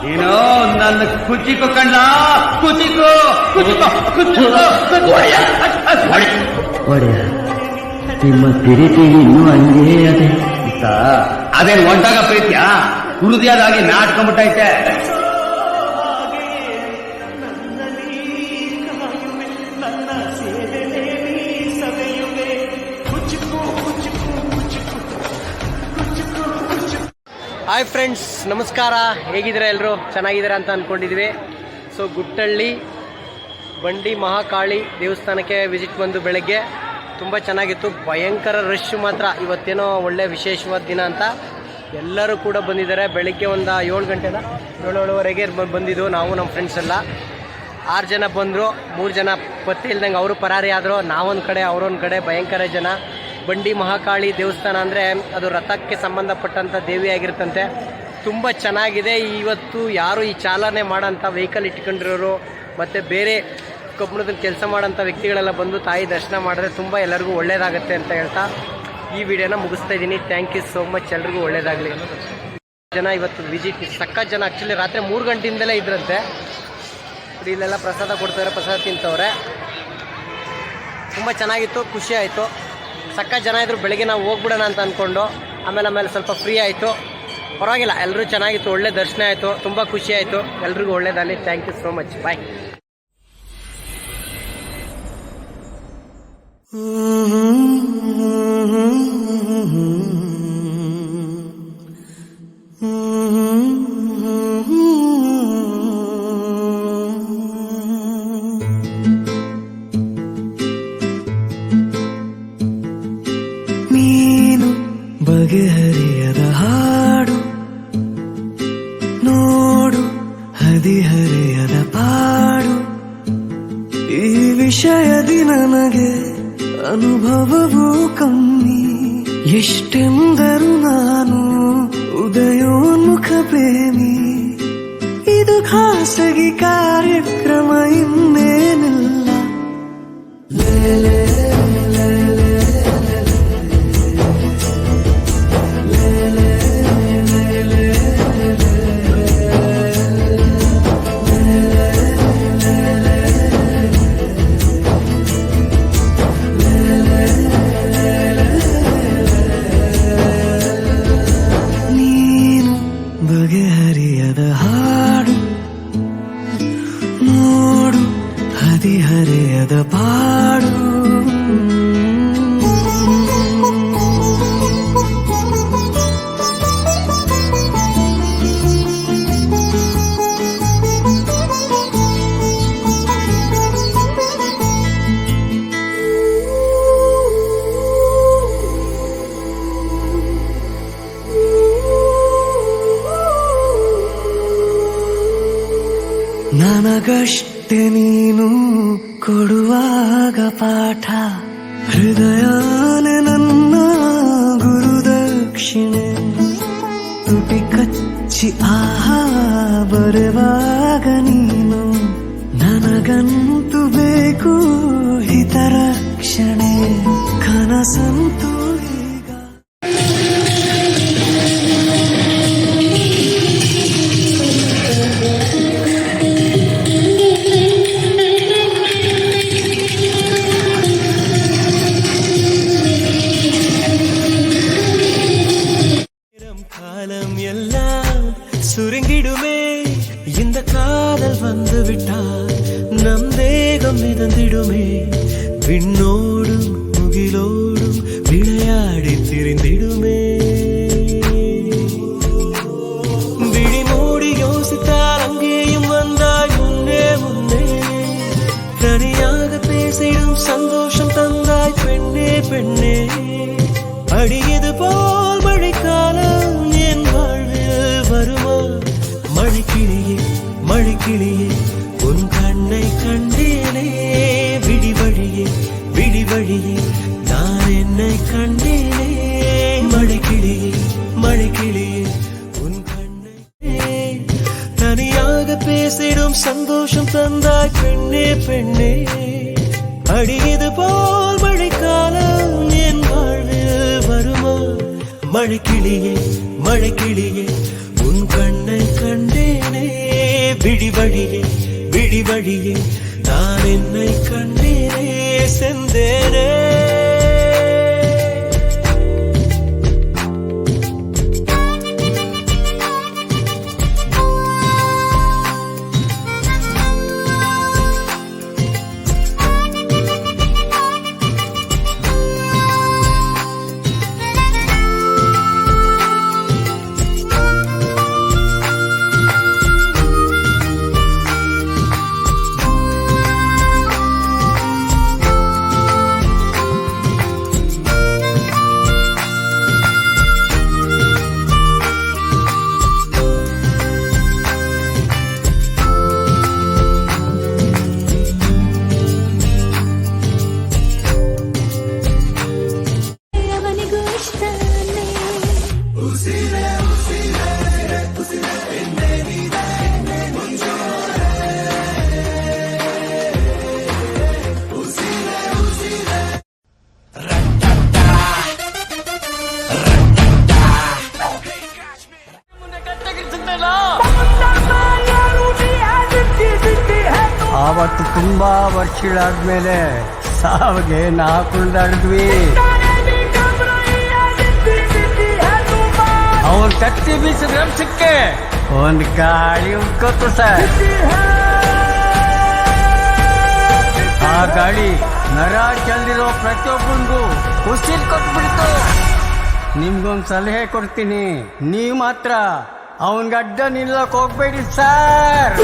ನೀನು ನನ್ನ ಕುಚಿಕೋ ಕಣ್ಣ, ಕುಚಿಕೋ ಕುಚಿಕೋ ಒಡೆಯ, ನಿಮ್ಮ ಪ್ರೀತಿ ಇನ್ನೂ ಹಂಗೇ ಅದೇ ಅದೇನು ಒಂಟಾಗ ಪ್ರೀತಿಯಾ? ಹೃದಯದಾಗಿ ನಾಟ್ಕೊಂಡ್ಬಿಟ್ಟೈತೆ. ಹಾಯ್ ಫ್ರೆಂಡ್ಸ್, ನಮಸ್ಕಾರ. ಹೇಗಿದ್ದೀರಾ ಎಲ್ಲರೂ? ಚೆನ್ನಾಗಿದ್ದೀರಾ ಅಂತ ಅಂದ್ಕೊಂಡಿದ್ವಿ. ಸೊ ಗುಟ್ಟಳ್ಳಿ ಬಂಡಿ ಮಹಾಕಾಳಿ ದೇವಸ್ಥಾನಕ್ಕೆ ವಿಸಿಟ್ ಬಂದು ಬೆಳಗ್ಗೆ ತುಂಬ ಚೆನ್ನಾಗಿತ್ತು. ಭಯಂಕರ ರಶ್ ಮಾತ್ರ. ಇವತ್ತೇನೋ ಒಳ್ಳೆ ವಿಶೇಷವಾದ ದಿನ ಅಂತ ಎಲ್ಲರೂ ಕೂಡ ಬಂದಿದ್ದಾರೆ. ಬೆಳಗ್ಗೆ ಒಂದು 7 ಗಂಟೆನ 7:30ವರೆಗೆ ಬಂದಿದ್ದು ನಾವು ನಮ್ಮ ಫ್ರೆಂಡ್ಸ್ ಎಲ್ಲ 6 ಜನ ಬಂದರು. 3 ಜನ ಪತ್ತೆ ಇಲ್ದಂಗೆ ಅವರು ಪರಾರಿ ಆದರು. ನಾವೊಂದು ಕಡೆ ಅವರೊಂದು ಕಡೆ. ಭಯಂಕರ ಜನ. ಬಂಡಿ ಮಹಾಕಾಳಿ ದೇವಸ್ಥಾನ ಅಂದರೆ ಅದು ರಥಕ್ಕೆ ಸಂಬಂಧಪಟ್ಟಂಥ ದೇವಿ ಆಗಿರುತ್ತಂತೆ. ತುಂಬ ಚೆನ್ನಾಗಿದೆ. ಇವತ್ತು ಯಾರು ಈ ಚಾಲನೆ ಮಾಡೋಂಥ ವೆಹಿಕಲ್ ಇಟ್ಕೊಂಡಿರೋರು ಮತ್ತು ಬೇರೆ ಕಬ್ಬಣದಲ್ಲಿ ಕೆಲಸ ಮಾಡೋಂಥ ವ್ಯಕ್ತಿಗಳೆಲ್ಲ ಬಂದು ತಾಯಿ ದರ್ಶನ ಮಾಡಿದ್ರೆ ತುಂಬ ಎಲ್ಲರಿಗೂ ಒಳ್ಳೆಯದಾಗುತ್ತೆ ಅಂತ ಹೇಳ್ತಾ ಈ ವಿಡಿಯೋನ ಮುಗಿಸ್ತಾ ಇದ್ದೀನಿ. Thank you so much. ಎಲ್ರಿಗೂ ಒಳ್ಳೆಯದಾಗಲಿ. ಜನ ಇವತ್ತು ವಿಸಿಟ್ ಸಖತ್ ಜನ. ಆ್ಯಕ್ಚುಲಿ ರಾತ್ರಿ 3 ಗಂಟೆಯಿಂದಲೇ ಇದ್ರಂತೆ. ಇಲ್ಲೆಲ್ಲ ಪ್ರಸಾದ ಕೊಡ್ತಾರೆ, ಪ್ರಸಾದ ತಿಂತವ್ರೆ. ತುಂಬ ಚೆನ್ನಾಗಿತ್ತು, ಖುಷಿ ಆಯಿತು. ಸಖತ್ ಜನ ಇದ್ರು. ಬೆಳಗ್ಗೆ ನಾವು ಹೋಗ್ಬಿಡೋಣ ಅಂತ ಅಂದ್ಕೊಂಡು ಆಮೇಲೆ ಸ್ವಲ್ಪ ಫ್ರೀ ಆಯಿತು. ಪರವಾಗಿಲ್ಲ, ಎಲ್ಲರೂ ಚೆನ್ನಾಗಿತ್ತು. ಒಳ್ಳೆ ದರ್ಶನ ಆಯಿತು. ತುಂಬ ಖುಷಿ ಆಯಿತು. ಎಲ್ರಿಗೂ ಒಳ್ಳೆಯದಾಗಲಿ. Thank you so much. Bye. ನೀನು ಬಗೆಹರಿಯದ ಹಾಡು, ನೋಡು ಹದಿಹರೆಯದ ಪಾಡು. ಈ ವಿಷಯದಿ ನನಗೆ ಅನುಭವವೂ ಕಮ್ಮಿ. ಎಷ್ಟೆಂದರೂ ನಾನು ಉದಯೋನ್ಮುಖ ಪ್ರೇಮಿ. ಇದು ಖಾಸಗಿ ಕಾರ್ಯಕ್ರಮ, ಇನ್ನೇನಿಲ್ಲ. ಲೇಲೆ ಬಗೆಹರಿಯದ ಹಾಡು, ನೋಡು ಹದಿಹರೆಯದ ಪಾಡು. ನನಗಷ್ಟೆ ನೀನು ಕೊಡುವಾಗ ಪಾಠ. ಹೃದಯನೇ ನನ್ನ ಗುರುದಕ್ಷಿಣೆ. ತುಟಿ ಕಚ್ಚಿ ಆಹಾ ಬರುವಾಗ ನೀನು. ನನಗಂತೂ ಬೇಕು ಹಿತರಕ್ಷಣೆ. ಕನಸಂತೂ சுருங்கிடுமே இந்த காதல் வந்து விட்டால் நம் தேகம் மிதந்திடுமே. விண்ணோடும் முகிலோடும் விளையாடி திரிந்திடுமே. விழி மூடி யோசித்தால் அங்கேயும் வந்தாய் முன்னே முன்னே. தனியாக பேசிடும் சந்தோஷம் தந்தாய் பெண்ணே பெண்ணே. அடியது போல் மழைக்காலம் என் வாழ்வில் வருமா? மழைக்கிளியே மழைக்கிளியே உன் கண்ணை கண்டேனே. விடி வழியே நான் என்னை கண்டேனே. மழைக்கிளியே மழைக்கிளியே உன் கண்ணை. தனியாக பேசிடும் சந்தோஷம் தந்தாய் பெண்ணே பெண்ணே. அடியது போல் மழைக்காலம் என் வாழ்வில் வருமா? மழைக்கிளியே மழைக்கிளியே உன் கண்ணை கண்டேனே. விடிவழியே விடிவழியே நான் என்னை கண்ணீரே செந்தேனே ಆವತ್ತು ತುಂಬಾ ವರ್ಷಗಳಾದ್ಮೇಲೆ ಸಾವಿಗೆ ನಾ ಕುಣಿದಾಡಿದ್ವಿ. ಅವನ್ ಕತ್ತಿ ಬೀಸಿದ ರಮ್ಸಕ್ಕೆ ಒಂದ್ ಗಾಳಿ ಉಟ್ಕೋತು ಸರ್. ಆ ಗಾಳಿ ನರ ಚೆಲ್ದಿರೋ ಪ್ರತಿಯೊಬ್ಬನಿಗೂ ಉಸಿರು ಕೊಟ್ಬಿಡ್ತು. ನಿಮ್ಗೊಂದ್ ಸಲಹೆ ಕೊಡ್ತೀನಿ, ನೀವ್ ಮಾತ್ರ ಅವನ್ ಗಡ್ಡ ನಿಲ್ಲಕ್ ಹೋಗ್ಬೇಡಿ ಸರ್.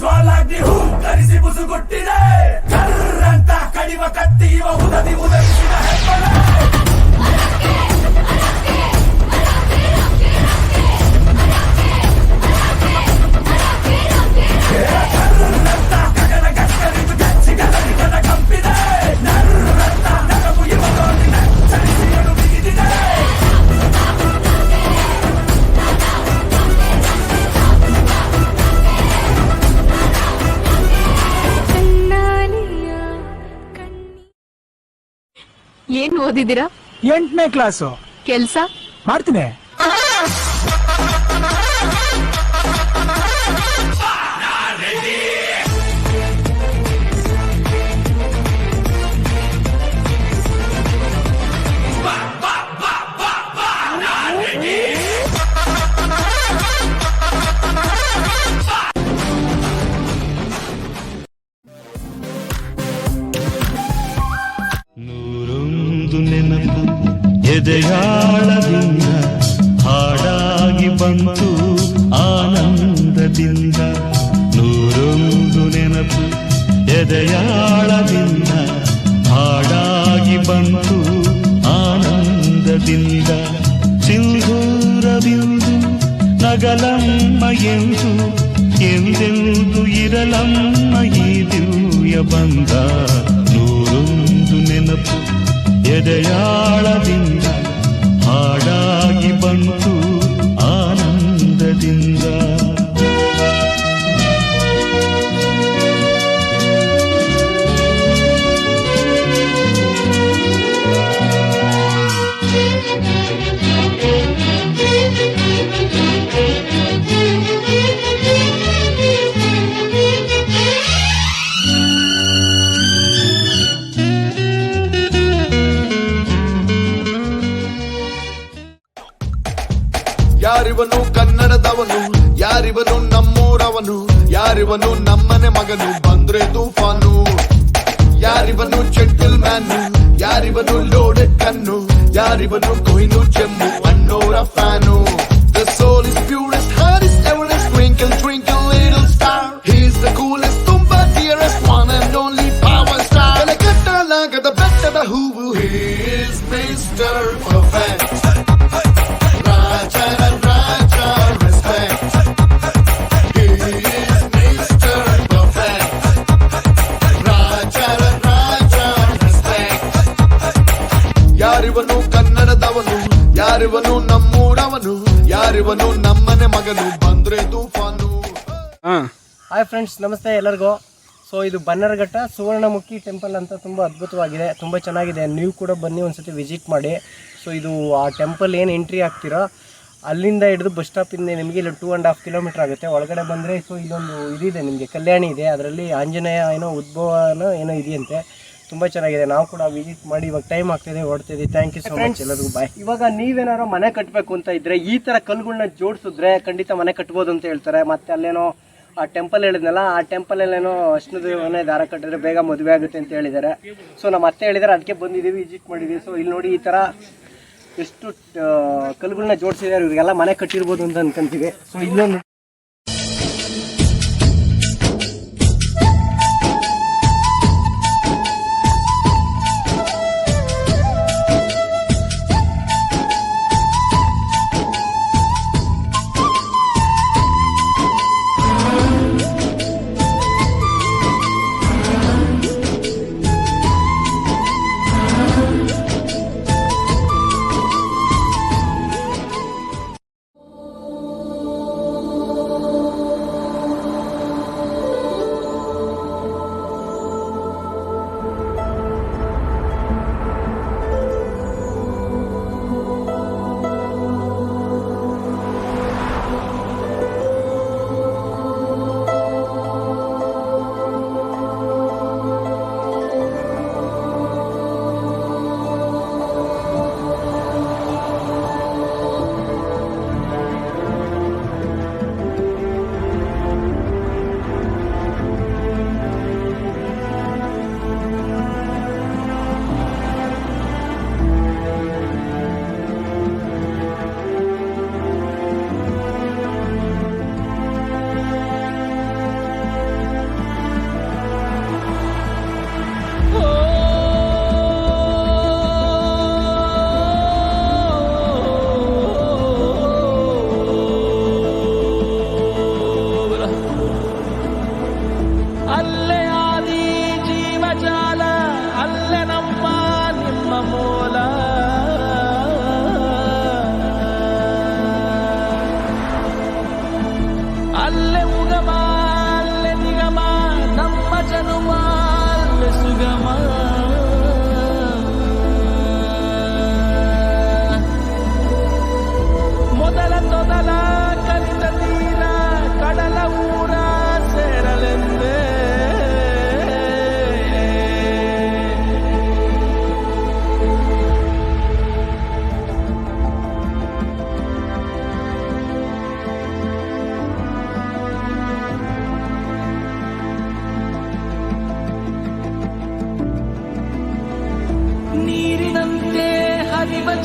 ಜ್ವಾಲಾಗ್ನಿ ಹೂ ಕರಿಸಿ ಬುಸುಗುಟ್ಟಿದೆ ಕರ್ರಂತ ಕಡಿವ ಕತ್ತಿ ಇವ ಉದದಿ ಉದರಿಸಿದ ಹೆಬ್ಬಳೆ ಕರ್ರಂತ ಗಗನ ಗಕ್ಕರಿದು ಗಚ್ಚಿಗದ ಕಂಪಿದೆ ನರ್ರಂತ ನಗವು ಇವ ತೋರಿನ ಚಲಿಸಿಯಲು ಬಿಗಿದಿದೆ ಏನ್ ಓದಿದ್ದೀರಾ? 8ನೇ ಕ್ಲಾಸು. ಕೆಲ್ಸ ಮಾಡ್ತೀನಿ. ನೆನಪು ಎದೆಯಾಳದಿಂದ ಹಾಡಾಗಿ ಬಂತು ಆನಂದದಿಂದ. ನೂರೊಂದು ನೆನಪು ಎದೆಯಾಳದಿಂದ ಹಾಡಾಗಿ ಬಂತು ಆನಂದದಿಂದ. ಸಿಂಧೂರವಿಂದು ನಗಲಮ್ಮ ಎಂದು ಎಂದೆಂದು ಇರಲಮ್ಮ ಈ ದಿವ್ಯ ಬಂದ. ನೂರೊಂದು ನೆನಪು ಎದೆಯಾಳದಿಂದ ಹಾಡಾಗಿ ಬಂತು ಆನಂದದಿಂದ. ಯಾರಿವನು ಕನ್ನಡದವನು, ಯಾರಿವನು ನಮ್ಮೂರವನು, ಯಾರಿವನು ನಮ್ಮನೆ ಮಗನು, ಬಂದ್ರೆ ತೂಫಾನು. ಯಾರಿವನು ಜೆಂಟಲ್ ಮ್ಯಾನ್, ಯಾರಿವನು ಲೋಡೆಡ್ ಕಣ್ಣು, ಯಾರಿವನು ಕೊಹಿನೂರ್ ಜಮ್ಮು ಅನ್ನೋರ fan. The soul is purest, heart is Everest, twinkle ನಮ್ಮನೆ ಮಗನು ಬಂದ್ರೆ ತೂಫಾನು. ಹಾಯ್ ಫ್ರೆಂಡ್ಸ್, ನಮಸ್ತೆ ಎಲ್ಲರಿಗೂ. ಸೊ ಇದು ಬನ್ನರಘಟ್ಟ ಸುವರ್ಣಮುಖಿ ಟೆಂಪಲ್ ಅಂತ ತುಂಬ ಅದ್ಭುತವಾಗಿದೆ, ತುಂಬ ಚೆನ್ನಾಗಿದೆ. ನೀವು ಕೂಡ ಬನ್ನಿ, ಒಂದ್ಸತಿ ವಿಸಿಟ್ ಮಾಡಿ. ಸೊ ಇದು ಆ ಟೆಂಪಲ್ ಏನು ಎಂಟ್ರಿ ಆಗ್ತೀರಾ ಅಲ್ಲಿಂದ ಹಿಡಿದು ಬಸ್ ಸ್ಟಾಪಿಂದ ನಿಮಗೆ ಇಲ್ಲಿ 2.5 ಕಿಲೋಮೀಟರ್ ಆಗುತ್ತೆ. ಒಳಗಡೆ ಬಂದರೆ ಸೊ ಇಲ್ಲೊಂದು ಇದಿದೆ ನಿಮಗೆ, ಕಲ್ಯಾಣಿ ಇದೆ, ಅದರಲ್ಲಿ ಆಂಜನೇಯ ಏನೋ ಉದ್ಭವನೋ ಏನೋ ಇದೆಯಂತೆ. ತುಂಬ ಚೆನ್ನಾಗಿದೆ. ನಾವು ಕೂಡ ವಿಸಿಟ್ ಮಾಡಿ ಇವಾಗ ಟೈಮ್ ಆಗ್ತಿದೆ, ಹೊಡ್ತಿದ್ದೀವಿ. ಥ್ಯಾಂಕ್ ಯು ಸೊ ಮಚ್ ಎಲ್ಲರಿಗೂ. ಬಾಯ್. ಇವಾಗ ನೀವೇನಾದ್ರು ಮನೆ ಕಟ್ಟಬೇಕು ಅಂತ ಇದ್ರೆ ಈ ಥರ ಕಲ್ಲುಗಳನ್ನ ಜೋಡಿಸಿದ್ರೆ ಖಂಡಿತ ಮನೆ ಕಟ್ಬೋದು ಅಂತ ಹೇಳ್ತಾರೆ. ಮತ್ತೆ ಅಲ್ಲೇನೋ ಆ ಟೆಂಪಲ್ ಹೇಳಿದ್ನಲ್ಲ, ಆ ಟೆಂಪಲಲ್ಲೇನೋ ಅಷ್ಟನೇ ದಾರ ಕಟ್ಟಿದ್ರೆ ಬೇಗ ಮದುವೆ ಆಗುತ್ತೆ ಅಂತ ಹೇಳಿದ್ದಾರೆ. ಸೊ ನಮ್ಮ ಅತ್ತೆ ಹೇಳಿದ್ದಾರೆ, ಅದಕ್ಕೆ ಬಂದಿದ್ದೀವಿ, ವಿಸಿಟ್ ಮಾಡಿದ್ದೀವಿ. ಸೊ ಇಲ್ಲಿ ನೋಡಿ, ಈ ಥರ ಎಷ್ಟು ಕಲ್ಲುಗಳನ್ನ ಜೋಡಿಸಿದ್ದಾರೆ, ಇವ್ರಿಗೆಲ್ಲ ಮನೆ ಕಟ್ಟಿರ್ಬೋದು ಅಂತ ಅನ್ಕೊಂತೀವಿ. ಸೊ ಇಲ್ಲೊಂದು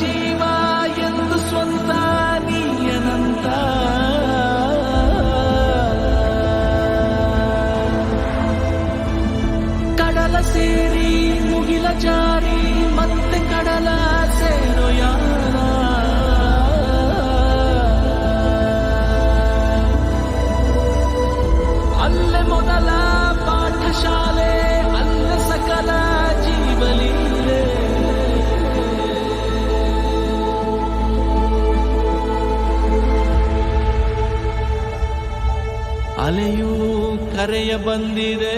ಜೀವ ಎಂದು ಸ್ವಂತ ನೀಯನಂತ ಕಡಲ ಸೇರಿ ಮುಗಿಲ ಜಾರಿ ಮತ್ತೆ ಕಡಲ ಸೇರೋ ಯಾರ ಅಲ್ಲೇ ಮೊದಲ ಪಾಠಶಾಲೆ ಅಲ್ಲೇ ಸಕಲ ಜೀವಲೀಲೆ ಅಲೆಯೂ ಕರೆಯ ಬಂದಿದೆ